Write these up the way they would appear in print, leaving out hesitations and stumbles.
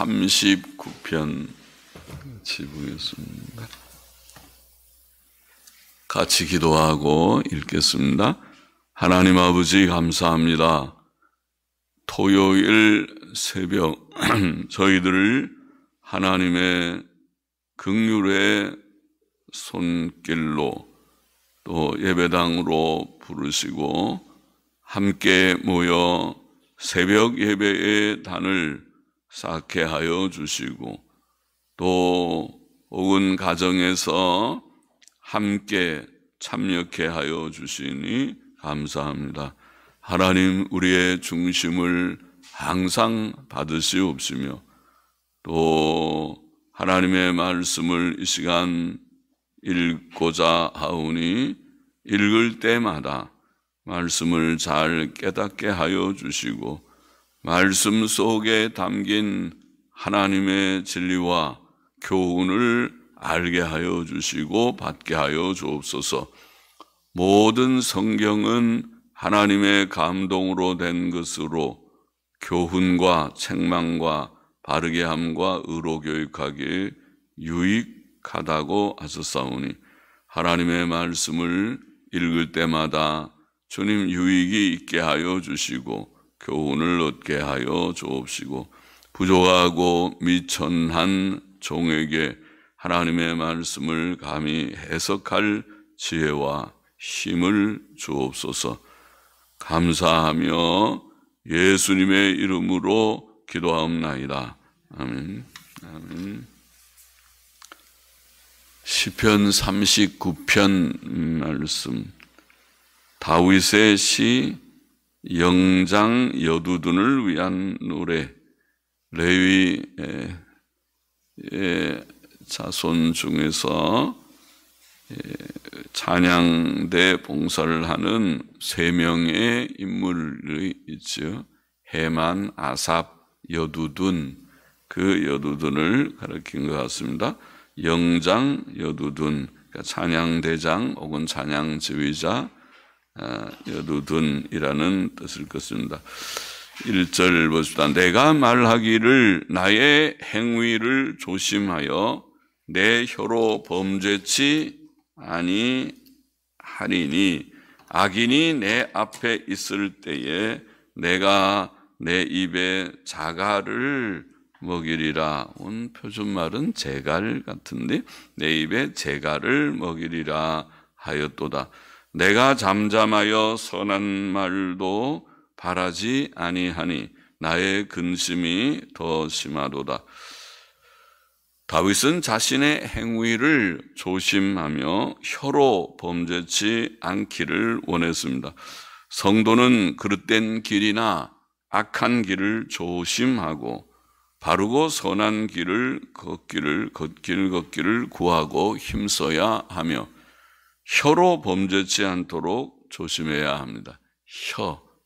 39편 같이 보겠습니다. 같이 기도하고 읽겠습니다. 하나님 아버지 감사합니다. 토요일 새벽 저희들을 하나님의 긍휼의 손길로 또 예배당으로 부르시고 함께 모여 새벽 예배의 단을 쌓게 하여 주시고 또 혹은 가정에서 함께 참여케 하여 주시니 감사합니다. 하나님 우리의 중심을 항상 받으시옵시며 또 하나님의 말씀을 이 시간 읽고자 하오니 읽을 때마다 말씀을 잘 깨닫게 하여 주시고 말씀 속에 담긴 하나님의 진리와 교훈을 알게 하여 주시고 받게 하여 주옵소서. 모든 성경은 하나님의 감동으로 된 것으로 교훈과 책망과 바르게 함과 의로 교육하기에 유익하다고 하셨사오니 하나님의 말씀을 읽을 때마다 주님 유익이 있게 하여 주시고 교훈을 얻게 하여 주옵시고 부족하고 미천한 종에게 하나님의 말씀을 감히 해석할 지혜와 힘을 주옵소서. 감사하며 예수님의 이름으로 기도하옵나이다. 아멘. 아멘. 시편 39편 말씀. 다윗의 시 영장 여두둔을 위한 노래. 레위의 자손 중에서 찬양대 봉사를 하는 세 명의 인물이 있죠. 헤만, 아삽, 여두둔. 그 여두둔을 가리킨 것 같습니다. 영장 여두둔, 그러니까 찬양대장 혹은 찬양지휘자 여두둔이라는 뜻을 갖습니다. 1절 보십시다. 내가 말하기를 나의 행위를 조심하여 내 혀로 범죄치 아니하리니 악인이 내 앞에 있을 때에 내가 내 입에 자갈을 먹이리라. 온 표준말은 제갈 같은데 내 입에 제갈을 먹이리라 하였도다. 내가 잠잠하여 선한 말도 바라지 아니하니 나의 근심이 더 심하도다. 다윗은 자신의 행위를 조심하며 혀로 범죄치 않기를 원했습니다. 성도는 그릇된 길이나 악한 길을 조심하고 바르고 선한 길을 걷기를 구하고 힘써야 하며 혀로 범죄치 않도록 조심해야 합니다.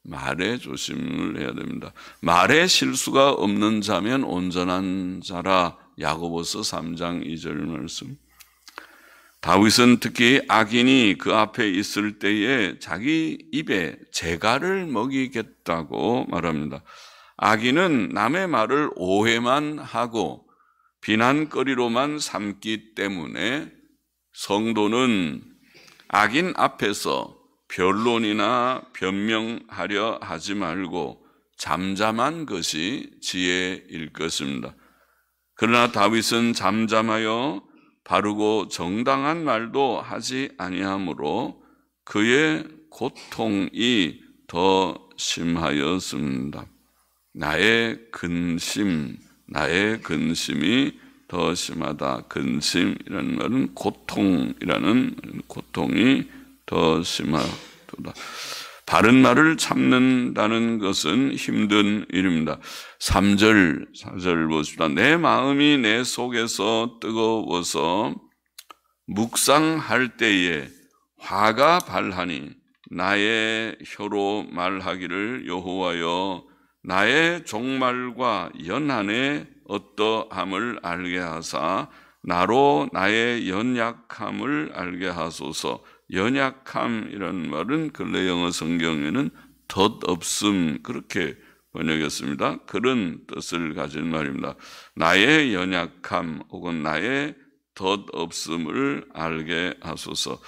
말에 조심을 해야 됩니다. 말에 실수가 없는 자면 온전한 자라. 야고보서 3장 2절 말씀. 다윗은 특히 악인이 그 앞에 있을 때에 자기 입에 재갈을 먹이겠다고 말합니다. 악인은 남의 말을 오해만 하고 비난거리로만 삼기 때문에 성도는 악인 앞에서 변론이나 변명하려 하지 말고 잠잠한 것이 지혜일 것입니다. 그러나 다윗은 잠잠하여 바르고 정당한 말도 하지 아니하므로 그의 고통이 더 심하였습니다. 나의 근심이 더 심하다. 근심이라는 말은 고통이라는 고통이 더 심하도다. 바른 말을 참는다는 것은 힘든 일입니다. 3절, 4절 보십시다. 내 마음이 내 속에서 뜨거워서 묵상할 때에 화가 발하니 나의 혀로 말하기를 여호와여 나의 종말과 연한의 어떠함을 알게 하사 나로 나의 연약함을 알게 하소서. 연약함이라는 말은 근래 영어 성경에는 덧없음 그렇게 번역했습니다. 그런 뜻을 가진 말입니다. 나의 연약함 혹은 나의 덧없음을 알게 하소서.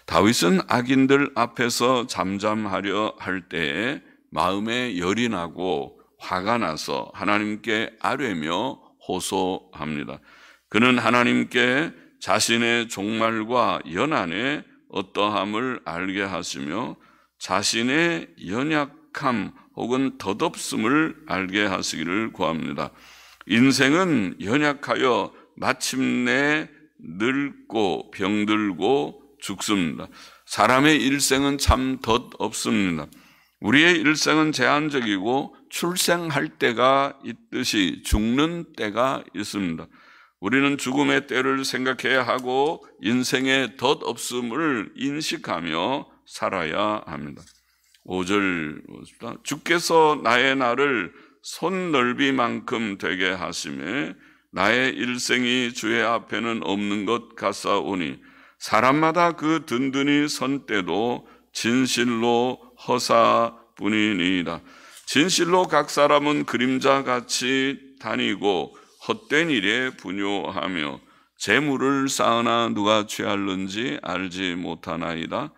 다윗은 악인들 앞에서 잠잠하려 할 때에 마음에 열이 나고 화가 나서 하나님께 아뢰며 호소합니다. 그는 하나님께 자신의 종말과 연한의 어떠함을 알게 하시며 자신의 연약함 혹은 덧없음을 알게 하시기를 구합니다. 인생은 연약하여 마침내 늙고 병들고 죽습니다. 사람의 일생은 참 덧없습니다. 우리의 일생은 제한적이고 출생할 때가 있듯이 죽는 때가 있습니다. 우리는 죽음의 때를 생각해야 하고 인생의 덧없음을 인식하며 살아야 합니다. 5절 보십시다. 주께서 나의 날을 손넓이만큼 되게 하시매 나의 일생이 주의 앞에는 없는 것 같사오니 사람마다 그 든든히 선 때도 진실로 허사뿐이니이다. 진실로 각 사람은 그림자같이 다니고 헛된 일에 분요하며 재물을 쌓으나 누가 취할는지 알지 못하나이다.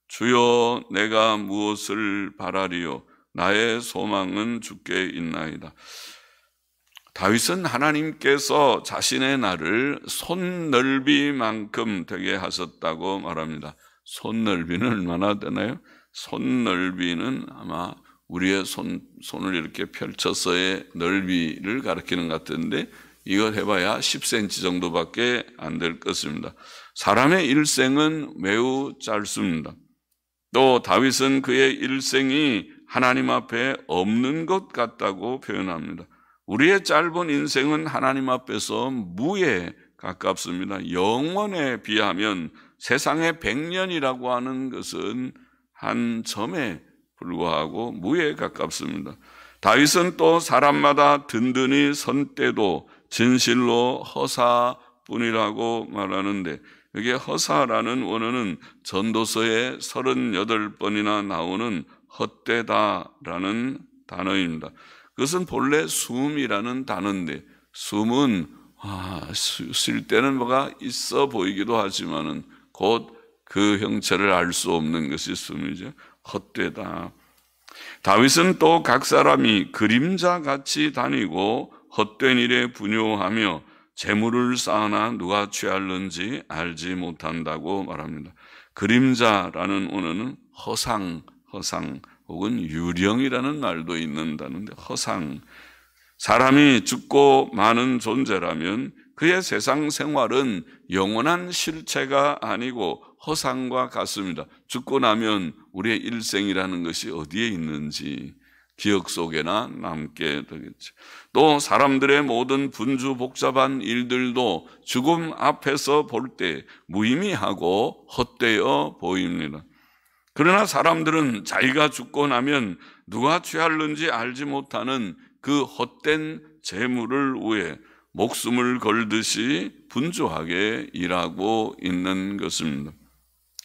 주여 내가 무엇을 바라리요 나의 소망은 주께 있나이다. 다윗은 하나님께서 자신의 날을 손넓이만큼 되게 하셨다고 말합니다. 손넓이는 얼마나 되나요? 손넓이는 아마 우리의 손을 이렇게 펼쳐서의 넓이를 가리키는 것 같은데 이걸 해봐야 10cm 정도밖에 안 될 것입니다. 사람의 일생은 매우 짧습니다. 또 다윗은 그의 일생이 하나님 앞에 없는 것 같다고 표현합니다. 우리의 짧은 인생은 하나님 앞에서 무에 가깝습니다. 영원에 비하면 세상의 100년이라고 하는 것은 한 점에 불과하고 무에 가깝습니다. 다윗은 또 사람마다 든든히 선 때도 진실로 허사뿐이라고 말하는데 여기에 허사라는 원어는 전도서에 38번이나 나오는 헛되다라는 단어입니다. 그것은 본래 숨이라는 단어인데 숨은 쓸 때는 뭐가 있어 보이기도 하지만은 곧 그 형체를 알 수 없는 것이 숨이죠. 헛되다. 다윗은 또 각 사람이 그림자같이 다니고 헛된 일에 분요하며 재물을 쌓으나 누가 취할는지 알지 못한다고 말합니다. 그림자라는 언어는 허상 혹은 유령이라는 말도 있는다는데 허상. 사람이 죽고 마는 존재라면 그의 세상 생활은 영원한 실체가 아니고 허상과 같습니다. 죽고 나면 우리의 일생이라는 것이 어디에 있는지 기억 속에나 남게 되겠죠. 또 사람들의 모든 분주 복잡한 일들도 죽음 앞에서 볼 때 무의미하고 헛되어 보입니다. 그러나 사람들은 자기가 죽고 나면 누가 취할는지 알지 못하는 그 헛된 재물을 위해 목숨을 걸듯이 분주하게 일하고 있는 것입니다.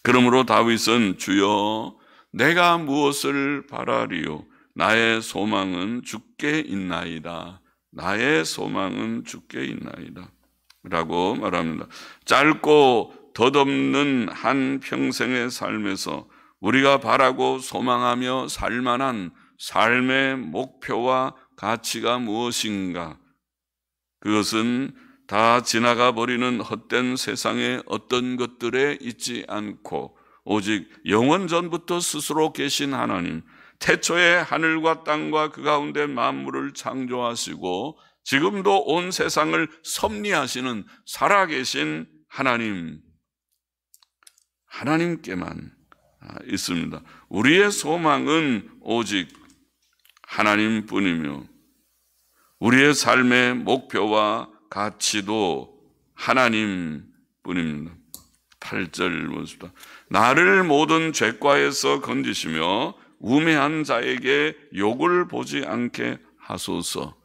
그러므로 다윗은 주여 내가 무엇을 바라리요 나의 소망은 주께 있나이다. 나의 소망은 주께 있나이다 라고 말합니다. 짧고 덧없는 한 평생의 삶에서 우리가 바라고 소망하며 살만한 삶의 목표와 가치가 무엇인가? 그것은 다 지나가 버리는 헛된 세상의 어떤 것들에 있지 않고 오직 영원 전부터 스스로 계신 하나님, 태초에 하늘과 땅과 그 가운데 만물을 창조하시고 지금도 온 세상을 섭리하시는 살아계신 하나님께만 있습니다. 우리의 소망은 오직 하나님뿐이며 우리의 삶의 목표와 가치도 하나님뿐입니다. 8절 보십시다. 나를 모든 죄과에서 건지시며 우매한 자에게 욕을 보지 않게 하소서.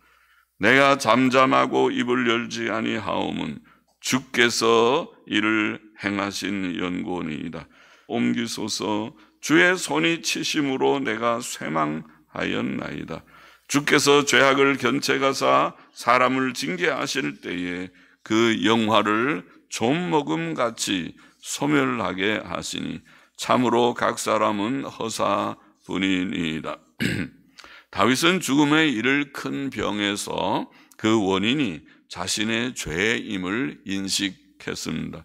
내가 잠잠하고 입을 열지 아니하옴은 주께서 이를 행하신 연고니이다. 옮기소서. 주의 손이 치심으로 내가 쇠망하였나이다. 주께서 죄악을 견책하사 사람을 징계하실 때에 그 영화를 좀먹음같이 소멸하게 하시니 참으로 각 사람은 허사뿐이니이다. 다윗은 죽음에 이를 큰 병에서 그 원인이 자신의 죄임을 인식했습니다.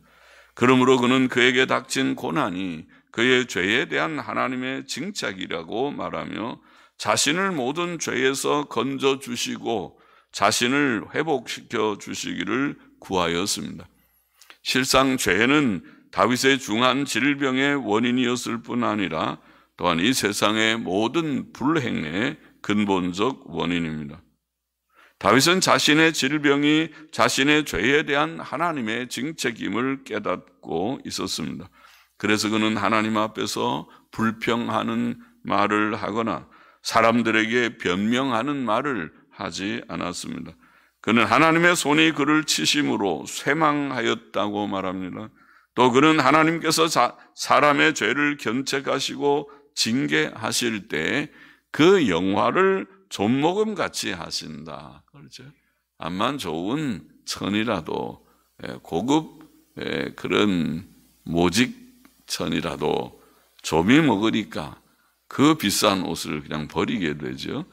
그러므로 그는 그에게 닥친 고난이 그의 죄에 대한 하나님의 징책이라고 말하며 자신을 모든 죄에서 건져주시고 자신을 회복시켜 주시기를 구하였습니다. 실상 죄는 다윗의 중한 질병의 원인이었을 뿐 아니라 또한 이 세상의 모든 불행의 근본적 원인입니다. 다윗은 자신의 질병이 자신의 죄에 대한 하나님의 징책임을 깨닫고 있었습니다. 그래서 그는 하나님 앞에서 불평하는 말을 하거나 사람들에게 변명하는 말을 하지 않았습니다. 그는 하나님의 손이 그를 치심으로 쇠망하였다고 말합니다. 또 그는 하나님께서 사람의 죄를 견책하시고 징계하실 때 그 영화를 좀먹음같이 하신다. 그렇죠? 암만 좋은 천이라도 고급 그런 모직 천이라도 좀이 먹으니까 그 비싼 옷을 그냥 버리게 되죠.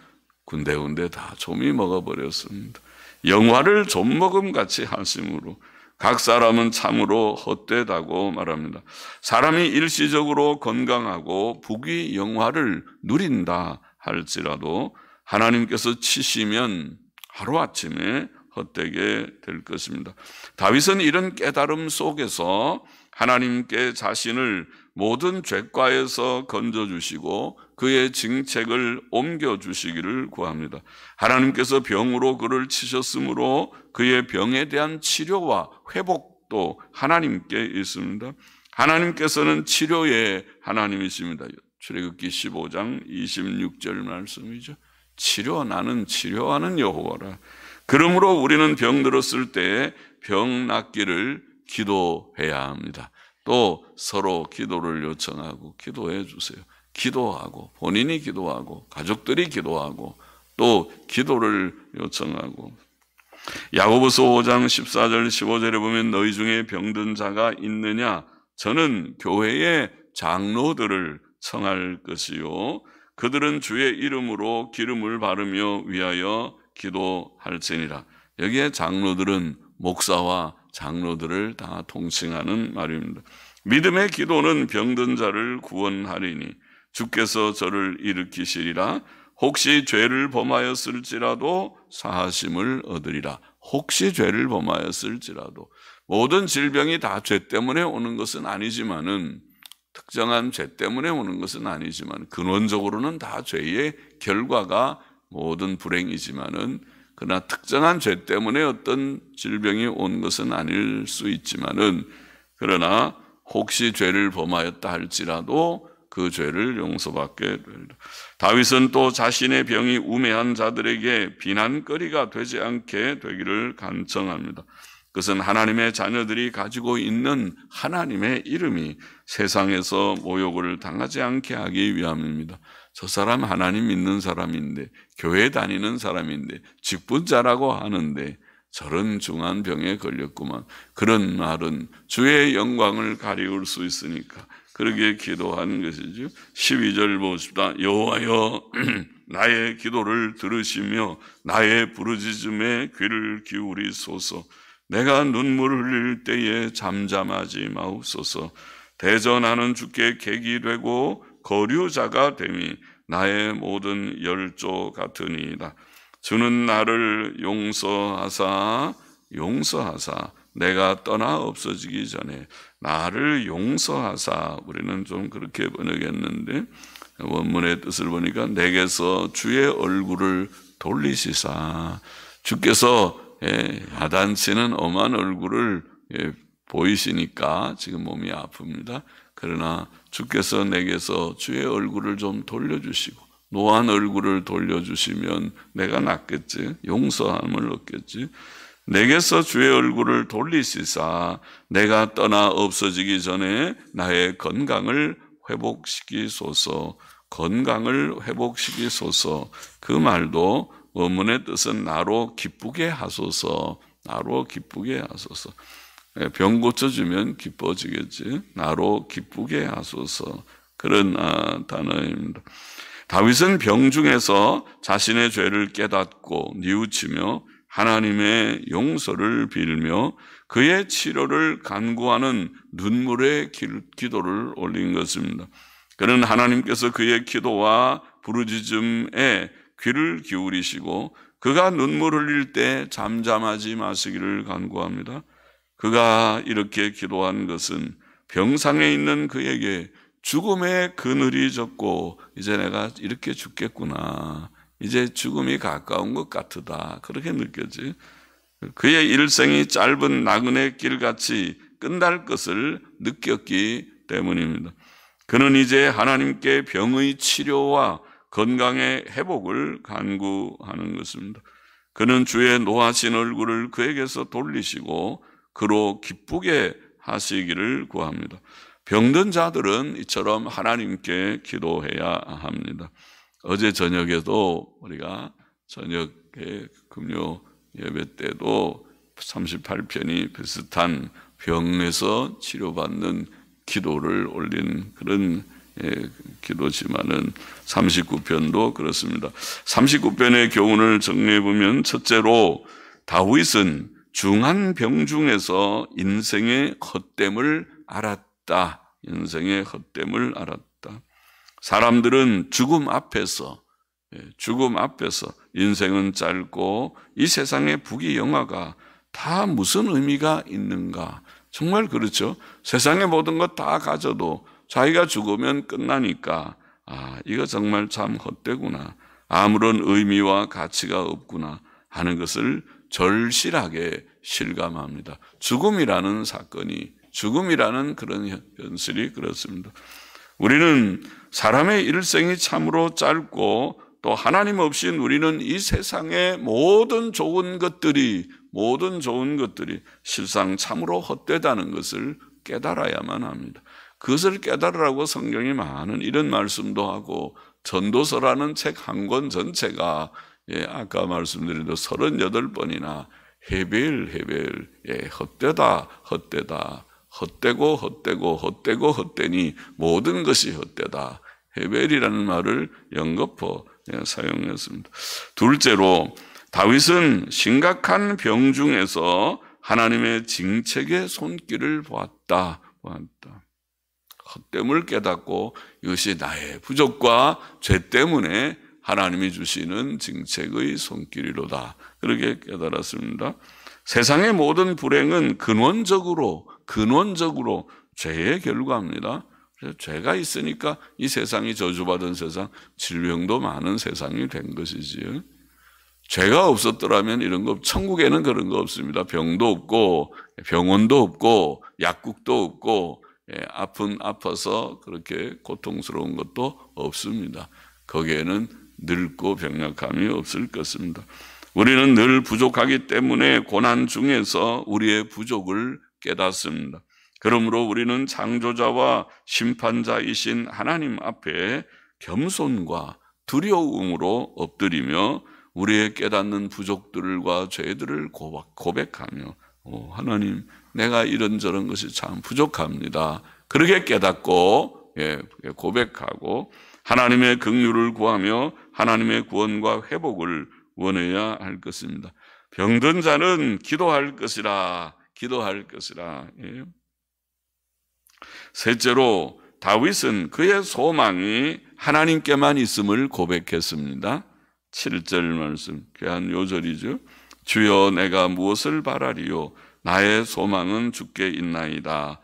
군데군데 다 좀이 먹어버렸습니다. 영화를 좀먹음같이 하심으로 각 사람은 참으로 헛되다고 말합니다. 사람이 일시적으로 건강하고 부귀 영화를 누린다 할지라도 하나님께서 치시면 하루아침에 헛되게 될 것입니다. 다윗은 이런 깨달음 속에서 하나님께 자신을 모든 죄과에서 건져주시고 그의 징책을 옮겨주시기를 구합니다. 하나님께서 병으로 그를 치셨으므로 그의 병에 대한 치료와 회복도 하나님께 있습니다. 하나님께서는 치료의 하나님이십니다. 출애굽기 15장 26절 말씀이죠. 나는 치료하는 여호와라. 그러므로 우리는 병들었을 때 병 낫기를 기도해야 합니다. 또 서로 기도를 요청하고 기도해 주세요. 기도하고 본인이 기도하고 가족들이 기도하고 또 기도를 요청하고 야고보서 5장 14절 15절에 보면 너희 중에 병든 자가 있느냐 저는 교회의 장로들을 청할 것이요 그들은 주의 이름으로 기름을 바르며 위하여 기도할지니라. 여기에 장로들은 목사와 장로들을 다 통칭하는 말입니다. 믿음의 기도는 병든 자를 구원하리니 주께서 저를 일으키시리라. 혹시 죄를 범하였을지라도 사하심을 얻으리라. 혹시 죄를 범하였을지라도 모든 질병이 다 죄 때문에 오는 것은 아니지만은 특정한 죄 때문에 오는 것은 아니지만 근원적으로는 다 죄의 결과가 모든 불행이지만은 그러나 특정한 죄 때문에 어떤 질병이 온 것은 아닐 수 있지만은 그러나 혹시 죄를 범하였다 할지라도 그 죄를 용서받게 되리라. 다윗은 또 자신의 병이 우매한 자들에게 비난거리가 되지 않게 되기를 간청합니다. 그것은 하나님의 자녀들이 가지고 있는 하나님의 이름이 세상에서 모욕을 당하지 않게 하기 위함입니다. 저 사람 하나님 믿는 사람인데 교회 다니는 사람인데 직분자라고 하는데 저런 중한 병에 걸렸구만. 그런 말은 주의 영광을 가리울 수 있으니까 그러게 기도하는 것이죠. 12절 보십시다. 여호와여 나의 기도를 들으시며 나의 부르짖음에 귀를 기울이소서. 내가 눈물을 흘릴 때에 잠잠하지 마옵소서. 대전하는 주께 객이 되고 거류자가 됨이 나의 모든 열조 같으니이다. 주는 나를 용서하사 내가 떠나 없어지기 전에 나를 용서하사. 우리는 좀 그렇게 번역했는데 원문의 뜻을 보니까 내게서 주의 얼굴을 돌리시사. 주께서 야단치는 엄한 얼굴을 보이시니까 지금 몸이 아픕니다. 그러나 주께서 내게서 주의 얼굴을 좀 돌려주시고 노한 얼굴을 돌려주시면 내가 낫겠지. 용서함을 얻겠지. 내게서 주의 얼굴을 돌리시사 내가 떠나 없어지기 전에 나의 건강을 회복시키소서. 건강을 회복시키소서. 그 말도 원문의 뜻은 나로 기쁘게 하소서. 나로 기쁘게 하소서. 병 고쳐주면 기뻐지겠지. 나로 기쁘게 하소서. 그런 단어입니다. 다윗은 병 중에서 자신의 죄를 깨닫고 뉘우치며 하나님의 용서를 빌며 그의 치료를 간구하는 눈물의 기도를 올린 것입니다. 그는 하나님께서 그의 기도와 부르짖음에 귀를 기울이시고 그가 눈물 흘릴 때 잠잠하지 마시기를 간구합니다. 그가 이렇게 기도한 것은 병상에 있는 그에게 죽음의 그늘이 졌고 이제 내가 이렇게 죽겠구나, 이제 죽음이 가까운 것 같으다, 그렇게 느껴지. 그의 일생이 짧은 나그네 길같이 끝날 것을 느꼈기 때문입니다. 그는 이제 하나님께 병의 치료와 건강의 회복을 간구하는 것입니다. 그는 주의 노하신 얼굴을 그에게서 돌리시고 그로 기쁘게 하시기를 구합니다. 병든 자들은 이처럼 하나님께 기도해야 합니다. 어제 저녁에도 우리가 저녁에 금요 예배 때도 38편이 비슷한 병에서 치료받는 기도를 올린 그런 기도지만은 39편도 그렇습니다. 39편의 교훈을 정리해 보면, 첫째로 다윗은 중한 병 중에서 인생의 헛됨을 알았다. 인생의 헛됨을 알았다. 사람들은 죽음 앞에서 인생은 짧고 이 세상의 부귀영화가 다 무슨 의미가 있는가? 정말 그렇죠. 세상의 모든 것 다 가져도 자기가 죽으면 끝나니까 이거 정말 참 헛되구나, 아무런 의미와 가치가 없구나 하는 것을 절실하게 실감합니다. 죽음이라는 사건이, 죽음이라는 그런 현실이 그렇습니다. 우리는 사람의 일생이 참으로 짧고 또 하나님 없이 누리는 이 세상의 모든 좋은 것들이 실상 참으로 헛되다는 것을 깨달아야만 합니다. 그것을 깨달으라고 성경이 많은 이런 말씀도 하고, 전도서라는 책 한 권 전체가 아까 말씀드린 38번이나 헤벨 헛되다 헛되고 헛되니 모든 것이 헛되다, 헤벨이라는 말을 연거푸 사용했습니다. 둘째로 다윗은 심각한 병 중에서 하나님의 징책의 손길을 보았다. 헛됨을 깨닫고 이것이 나의 부족과 죄 때문에 하나님이 주시는 징책의 손길이로다, 그렇게 깨달았습니다. 세상의 모든 불행은 근원적으로 죄의 결과입니다. 그래서 죄가 있으니까 이 세상이 저주받은 세상, 질병도 많은 세상이 된 것이지요. 죄가 없었더라면 이런 거, 천국에는 그런 거 없습니다. 병도 없고 병원도 없고 약국도 없고 아파서 그렇게 고통스러운 것도 없습니다. 거기에는 늙고 병약함이 없을 것입니다. 우리는 늘 부족하기 때문에 고난 중에서 우리의 부족을 깨닫습니다. 그러므로 우리는 창조자와 심판자이신 하나님 앞에 겸손과 두려움으로 엎드리며 우리의 깨닫는 부족들과 죄들을 고백하며 하나님, 내가 이런저런 것이 참 부족합니다, 그렇게 깨닫고 고백하고 하나님의 긍휼을 구하며 하나님의 구원과 회복을 원해야 할 것입니다. 병든 자는 기도할 것이라. 셋째로 다윗은 그의 소망이 하나님께만 있음을 고백했습니다. 7절 말씀, 귀한 요절이죠. 주여 내가 무엇을 바라리요? 나의 소망은 주께 있나이다.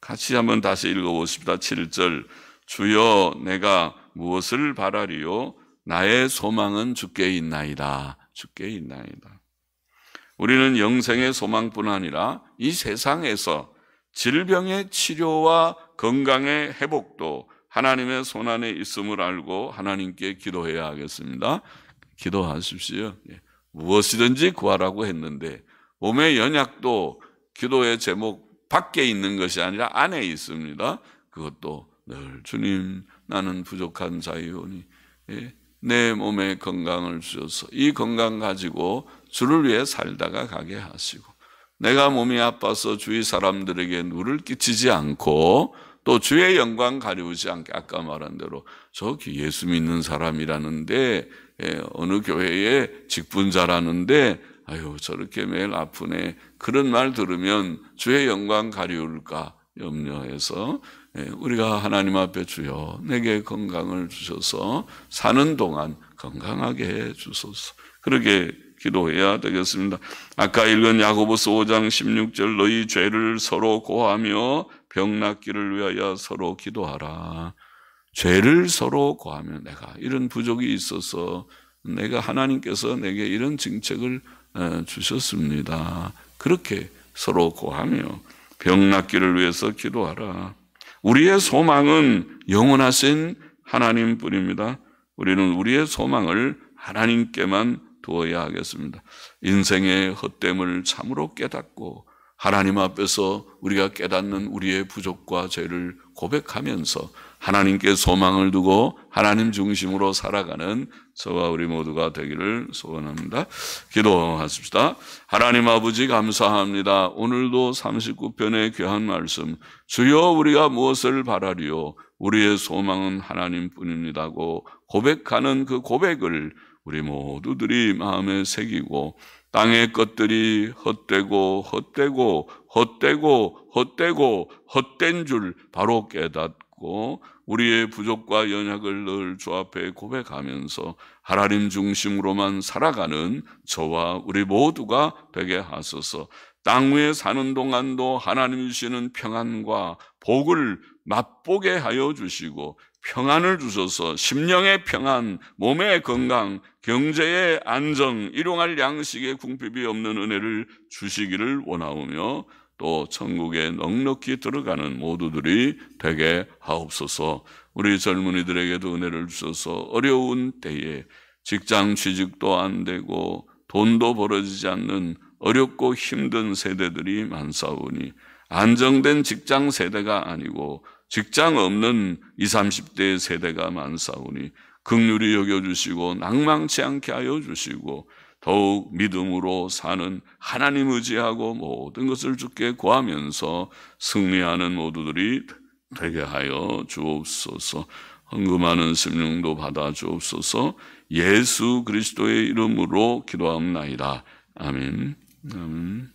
같이 한번 다시 읽어보십시다. 7절, 주여 내가 무엇을 바라리요? 나의 소망은 주께 있나이다. 우리는 영생의 소망뿐 아니라 이 세상에서 질병의 치료와 건강의 회복도 하나님의 손안에 있음을 알고 하나님께 기도해야 하겠습니다. 기도하십시오. 무엇이든지 구하라고 했는데 몸의 연약도 기도의 제목 밖에 있는 것이 아니라 안에 있습니다. 그것도 늘 주님 나는 부족한 자이오니 내 몸에 건강을 주셔서 이 건강 가지고 주를 위해 살다가 가게 하시고, 내가 몸이 아파서 주위 사람들에게 누를 끼치지 않고 또 주의 영광 가리우지 않게, 아까 말한 대로 저기 예수 믿는 사람이라는데 어느 교회의 직분자라는데 아유 저렇게 매일 아프네, 그런 말 들으면 주의 영광 가리울까 염려해서 우리가 하나님 앞에 주여 내게 건강을 주셔서 사는 동안 건강하게 해 주소서, 그렇게 기도해야 되겠습니다. 아까 읽은 야고보서 5장 16절 너희 죄를 서로 고하며 병 낫기를 위하여 서로 기도하라. 죄를 서로 고하며, 내가 이런 부족이 있어서 내가 하나님께서 내게 이런 정책을 주셨습니다. 그렇게 서로 고하며 병 낫기를 위해서 기도하라. 우리의 소망은 영원하신 하나님뿐입니다. 우리는 우리의 소망을 하나님께만 두어야 하겠습니다. 인생의 헛됨을 참으로 깨닫고 하나님 앞에서 우리가 깨닫는 우리의 부족과 죄를 고백하면서 하나님께 소망을 두고 하나님 중심으로 살아가는 저와 우리 모두가 되기를 소원합니다. 기도하십시다. 하나님 아버지 감사합니다. 오늘도 39편의 귀한 말씀, 주여 우리가 무엇을 바라리요? 우리의 소망은 하나님뿐입니다고 고백하는 그 고백을 우리 모두들이 마음에 새기고 땅의 것들이 헛되고 헛된 줄 바로 깨닫고 우리의 부족과 연약을 늘 주 앞에 고백하면서 하나님 중심으로만 살아가는 저와 우리 모두가 되게 하소서. 땅 위에 사는 동안도 하나님 주시는 평안과 복을 맛보게 하여 주시고 평안을 주셔서 심령의 평안, 몸의 건강, 경제의 안정, 일용할 양식의 궁핍이 없는 은혜를 주시기를 원하오며 또 천국에 넉넉히 들어가는 모두들이 되게 하옵소서. 우리 젊은이들에게도 은혜를 주셔서 어려운 때에 직장 취직도 안 되고 돈도 벌어지지 않는 어렵고 힘든 세대들이 많사오니 안정된 직장 세대가 아니고 직장 없는 20, 30대 세대가 많사오니 긍휼히 여겨주시고 낭망치 않게 하여 주시고 더욱 믿음으로 사는 하나님 의지하고 모든 것을 주께 구하면서 승리하는 모두들이 되게 하여 주옵소서. 헌금하는 심령도 받아 주옵소서. 예수 그리스도의 이름으로 기도합나이다. 아멘. 아멘.